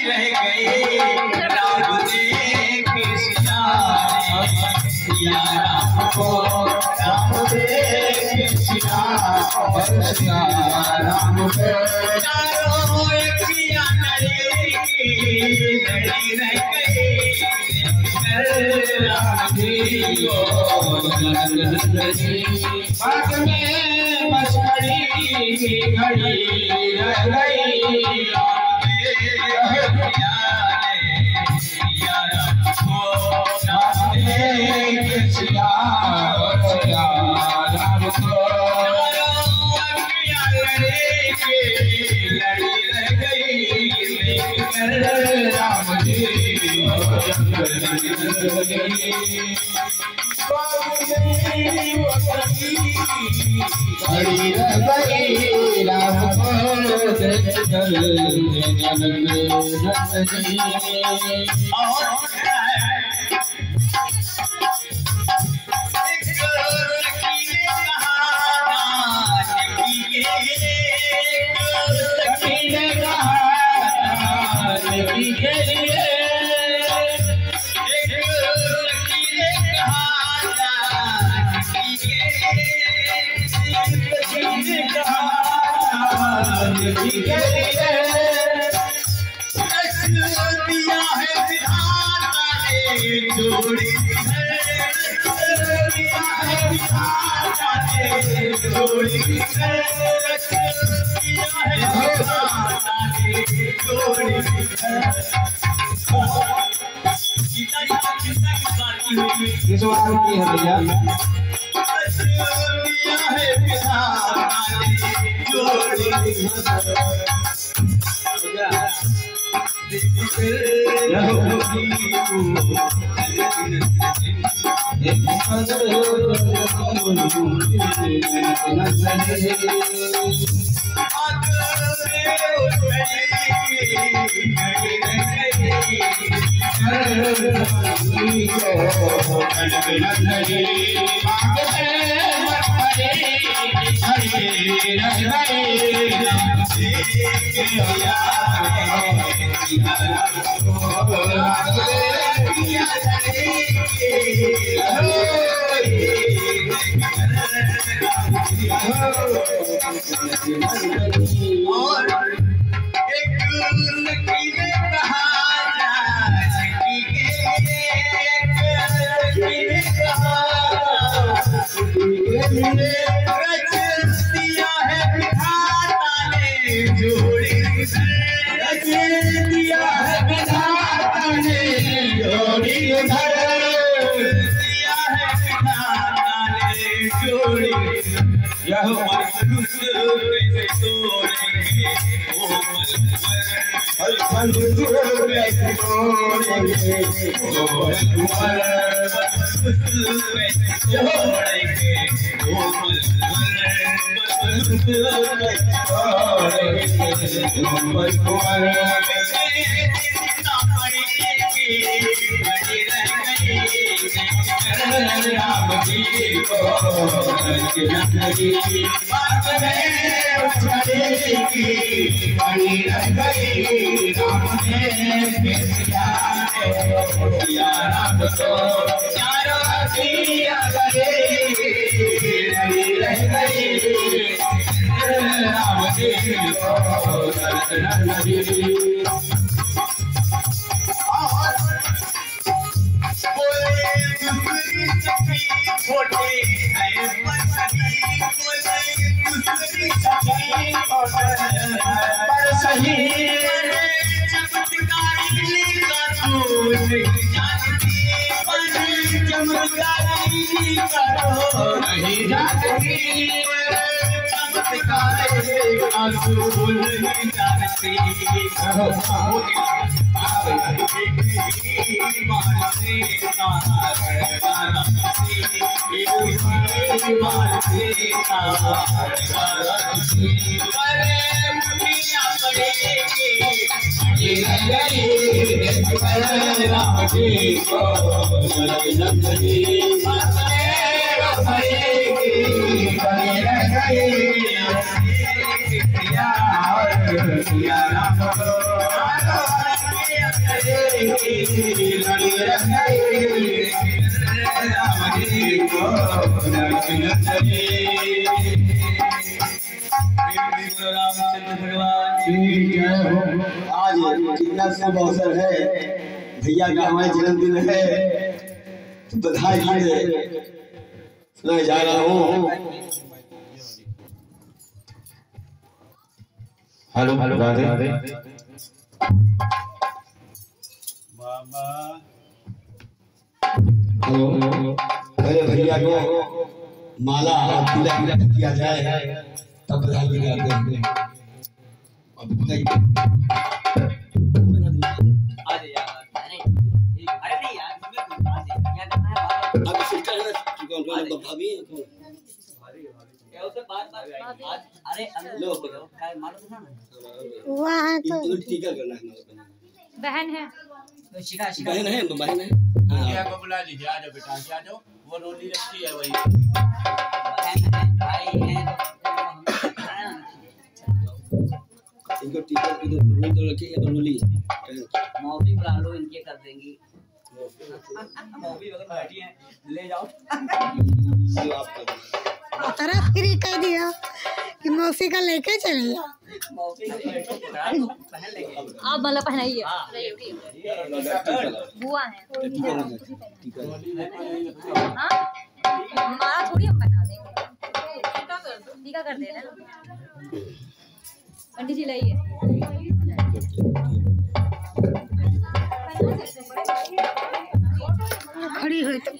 रह गए राम देख सिया राम को राम देख सिया राम को चारों पिया नरे लड़ी रह गए राम जी को बाग में बस खड़ी घड़ी रह गई किस बात की है भैया? लड़ी रंगई राम जी को दर्शन करे। रामचंद्र भगवान की जय हो। आज कितना शुभ अवसर है, भैया का हमारे जन्मदिन है, तो बधाई सुनाई जा रहा हूँ। हेलो राधे हेलो, अरे भैया को माला और तिलक किया जाए तब बधाई मिलाते हैं। अब बताइए अब सिस्टर है कौन भाभी अरे वहाँ तो टीका करना है। बहन है, बहन है तो बहन है। भैया को बुला लीजिए, आ जाओ बेटा, आ जाओ। वो रोली रखी है वही इनको टीका की तो रोल तो रखी है, तो रोली मौसी बुला लो, इनके कर देंगी। मौसी अगर बैठी हैं ले जाओ। तरह फ्री कर दिया कि मौसी का लेके चले जाओ। मौसी का पहन लेंगे। आप मतलब पहनाइए, बुआ है। हाँ, हमारा थोड़ी हम पहना देंगे, टीका कर देना। पंडित जी लाइए। खड़ी हुई तो